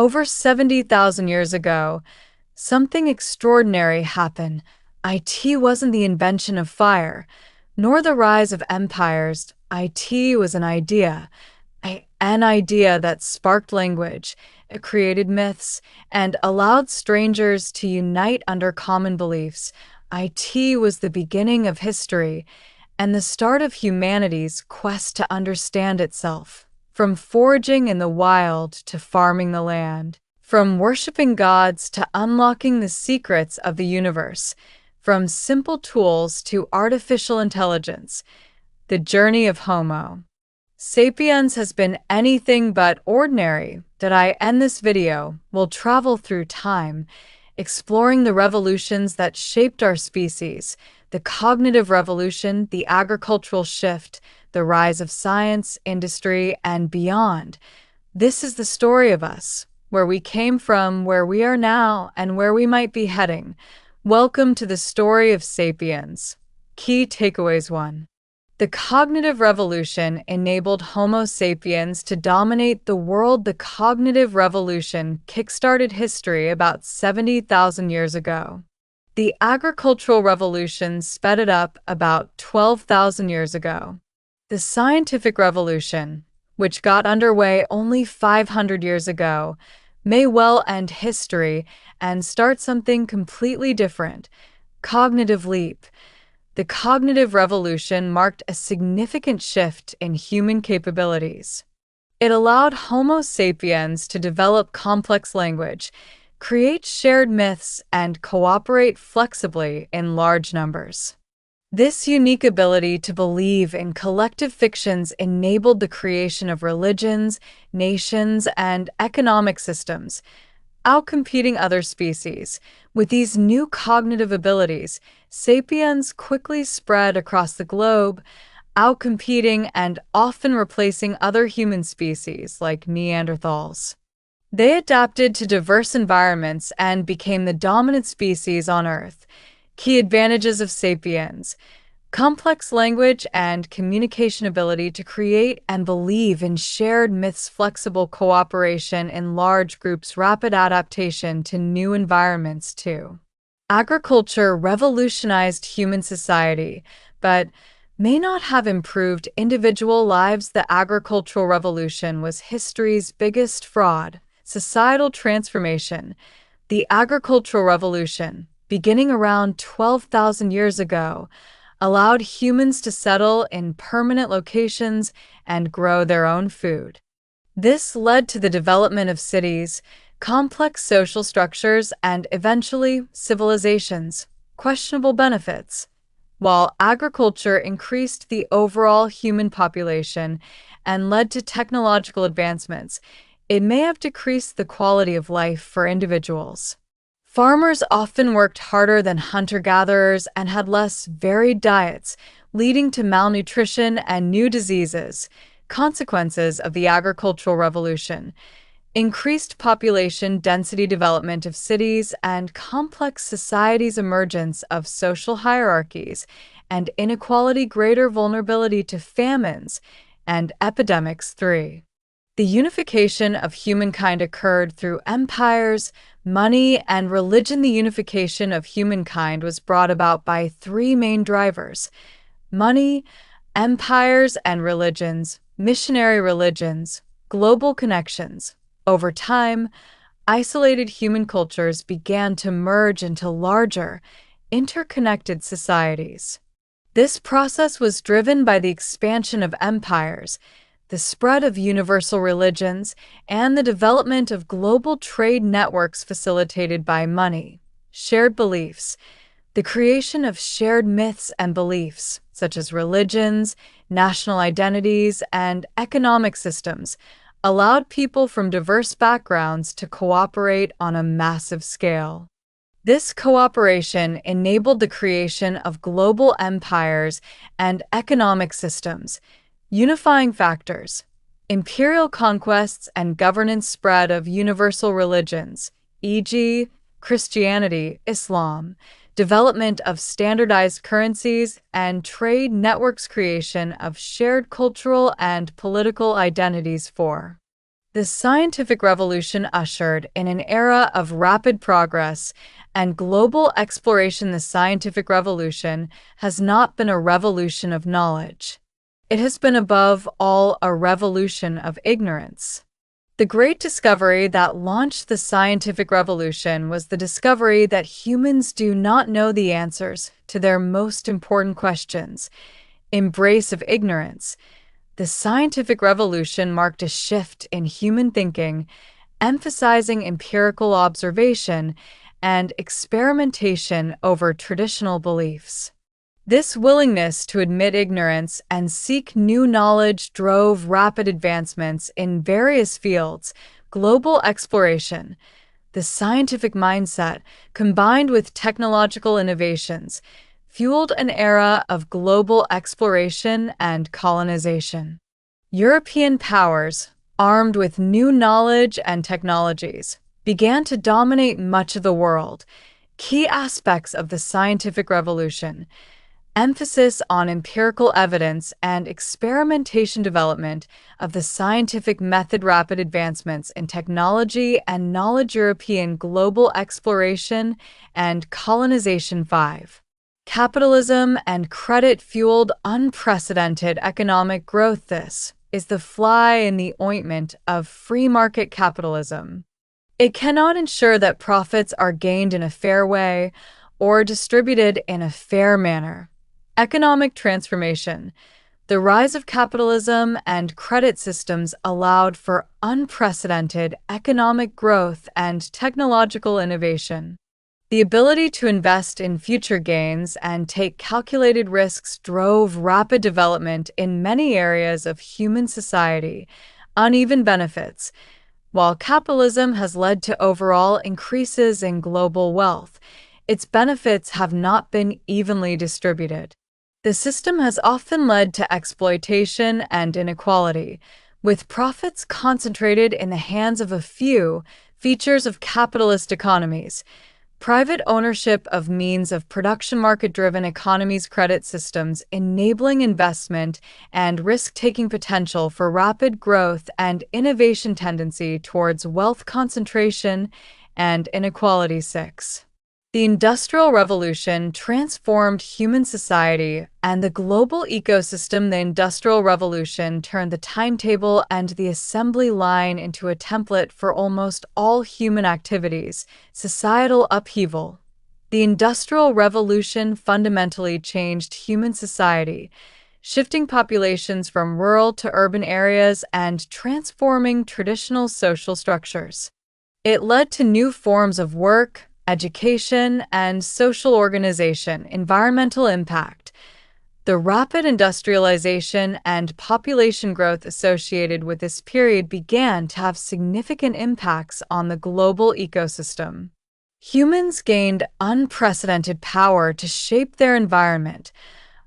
Over 70,000 years ago, something extraordinary happened. IT wasn't the invention of fire, nor the rise of empires. IT was an idea, an idea that sparked language, it created myths, and allowed strangers to unite under common beliefs. IT was the beginning of history and the start of humanity's quest to understand itself. From foraging in the wild to farming the land, from worshiping gods to unlocking the secrets of the universe, from simple tools to artificial intelligence, the journey of Homo sapiens has been anything but ordinary. Did I end this video? We'll travel through time, exploring the revolutions that shaped our species, the cognitive revolution, the agricultural shift, the rise of science, industry, and beyond. This is the story of us, where we came from, where we are now, and where we might be heading. Welcome to the story of Sapiens. Key takeaways 1. The cognitive revolution enabled Homo sapiens to dominate the world. The cognitive revolution kickstarted history about 70,000 years ago. The agricultural revolution sped it up about 12,000 years ago. The scientific revolution, which got underway only 500 years ago, may well end history and start something completely different. Cognitive leap. The cognitive revolution marked a significant shift in human capabilities. It allowed Homo sapiens to develop complex language, create shared myths, and cooperate flexibly in large numbers. This unique ability to believe in collective fictions enabled the creation of religions, nations, and economic systems, outcompeting other species. With these new cognitive abilities, sapiens quickly spread across the globe, outcompeting and often replacing other human species like Neanderthals. They adapted to diverse environments and became the dominant species on Earth. Key advantages of sapiens: complex language and communication ability to create and believe in shared myths, flexible cooperation in large groups, rapid adaptation to new environments too. Agriculture revolutionized human society, but may not have improved individual lives. The agricultural revolution was history's biggest fraud. Societal transformation. The agricultural revolution, beginning around 12,000 years ago, allowed humans to settle in permanent locations and grow their own food. This led to the development of cities, complex social structures, and eventually civilizations. Questionable benefits. While agriculture increased the overall human population and led to technological advancements, it may have decreased the quality of life for individuals. Farmers often worked harder than hunter-gatherers and had less varied diets, leading to malnutrition and new diseases. Consequences of the agricultural revolution: increased population density, development of cities, and complex societies, emergence of social hierarchies and inequality, greater vulnerability to famines and epidemics. 3. The unification of humankind occurred through empires, money, and religion. The unification of humankind was brought about by three main drivers: money, empires, and religions, missionary religions, global connections. Over time, isolated human cultures began to merge into larger, interconnected societies. This process was driven by the expansion of empires, the spread of universal religions, and the development of global trade networks facilitated by money. Shared beliefs. The creation of shared myths and beliefs, such as religions, national identities, and economic systems, allowed people from diverse backgrounds to cooperate on a massive scale. This cooperation enabled the creation of global empires and economic systems. Unifying factors: imperial conquests and governance, spread of universal religions, e.g., Christianity, Islam, development of standardized currencies and trade networks, creation of shared cultural and political identities. 4. The scientific revolution ushered in an era of rapid progress and global exploration. The scientific revolution has not been a revolution of knowledge. It has been above all a revolution of ignorance. The great discovery that launched the scientific revolution was the discovery that humans do not know the answers to their most important questions. Embrace of ignorance. The scientific revolution marked a shift in human thinking, emphasizing empirical observation and experimentation over traditional beliefs. This willingness to admit ignorance and seek new knowledge drove rapid advancements in various fields. Global exploration. The scientific mindset, combined with technological innovations, fueled an era of global exploration and colonization. European powers, armed with new knowledge and technologies, began to dominate much of the world. Key aspects of the scientific revolution: emphasis on empirical evidence and experimentation. Development of the scientific method. Rapid advancements in technology and knowledge. European global exploration and colonization. 5. Capitalism and credit fueled unprecedented economic growth. This is the fly in the ointment of free market capitalism. It cannot ensure that profits are gained in a fair way or distributed in a fair manner. Economic transformation. The rise of capitalism and credit systems allowed for unprecedented economic growth and technological innovation. The ability to invest in future gains and take calculated risks drove rapid development in many areas of human society. Uneven benefits. While capitalism has led to overall increases in global wealth, its benefits have not been evenly distributed. The system has often led to exploitation and inequality, with profits concentrated in the hands of a few. Features of capitalist economies. Private ownership of means of production. Market-driven economies. Credit systems enabling investment and risk-taking. Potential for rapid growth and innovation. Tendency towards wealth concentration and inequality. 6. The Industrial Revolution transformed human society and the global ecosystem. The Industrial Revolution turned the timetable and the assembly line into a template for almost all human activities. Societal upheaval. The Industrial Revolution fundamentally changed human society, shifting populations from rural to urban areas and transforming traditional social structures. It led to new forms of work, education, and social organization. Environmental impact. The rapid industrialization and population growth associated with this period began to have significant impacts on the global ecosystem. Humans gained unprecedented power to shape their environment,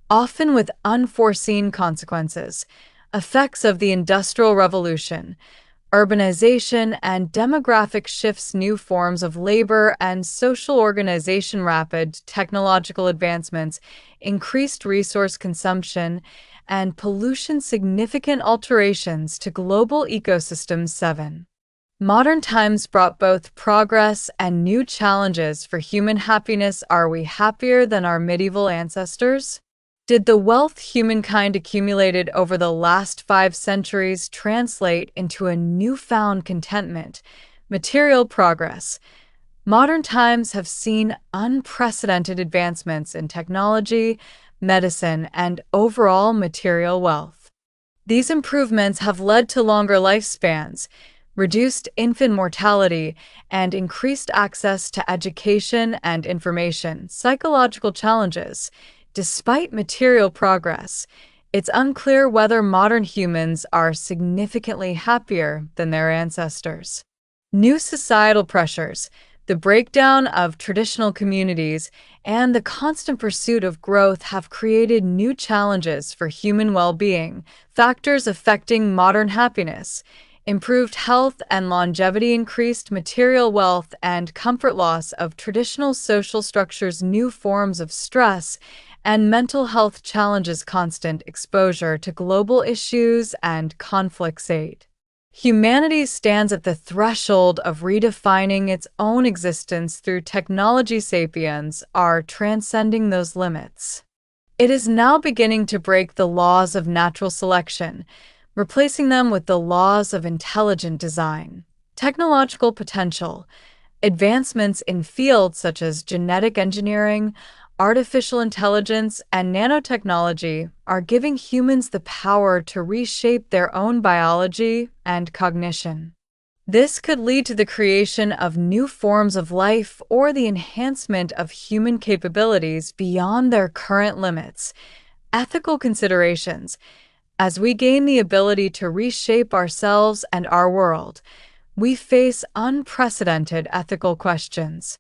often with unforeseen consequences. Effects of the Industrial Revolution. Urbanization and demographic shifts. New forms of labor and social organization. Rapid technological advancements, increased resource consumption, and pollution. Significant alterations to global ecosystems. 7. Modern times brought both progress and new challenges for human happiness. Are we happier than our medieval ancestors? Did the wealth humankind accumulated over the last 5 centuries translate into a newfound contentment? Material progress. Modern times have seen unprecedented advancements in technology, medicine, and overall material wealth. These improvements have led to longer lifespans, reduced infant mortality, and increased access to education and information. Psychological challenges. Despite material progress, it's unclear whether modern humans are significantly happier than their ancestors. New societal pressures, the breakdown of traditional communities, and the constant pursuit of growth have created new challenges for human well-being. Factors affecting modern happiness. Improved health and longevity, increased material wealth, and comfort. Loss of traditional social structures, new forms of stress, and mental health challenges. Constant exposure to global issues and conflicts. 8. Humanity stands at the threshold of redefining its own existence through technology. Sapiens are transcending those limits. It is now beginning to break the laws of natural selection, replacing them with the laws of intelligent design. Technological potential. Advancements in fields such as genetic engineering, artificial intelligence, and nanotechnology are giving humans the power to reshape their own biology and cognition. This could lead to the creation of new forms of life or the enhancement of human capabilities beyond their current limits. Ethical considerations. As we gain the ability to reshape ourselves and our world, we face unprecedented ethical questions.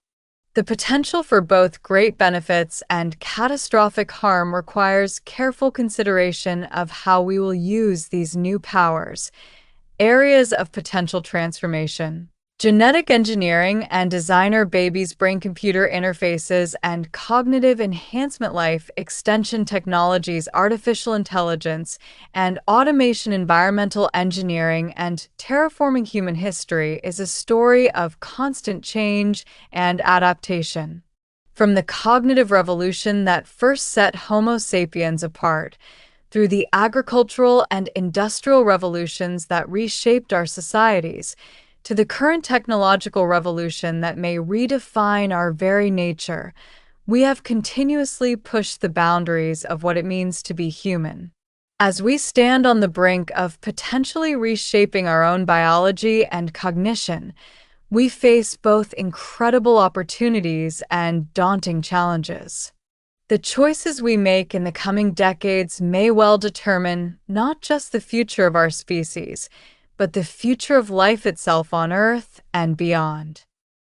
The potential for both great benefits and catastrophic harm requires careful consideration of how we will use these new powers. Areas of potential transformation. Genetic engineering and designer babies' brain-computer interfaces and cognitive enhancement, life extension technologies, artificial intelligence, and automation. Environmental engineering and terraforming. Human history is a story of constant change and adaptation. From the cognitive revolution that first set Homo sapiens apart, through the agricultural and industrial revolutions that reshaped our societies, to the current technological revolution that may redefine our very nature, we have continuously pushed the boundaries of what it means to be human. As we stand on the brink of potentially reshaping our own biology and cognition, we face both incredible opportunities and daunting challenges. The choices we make in the coming decades may well determine not just the future of our species, but the future of life itself on Earth and beyond.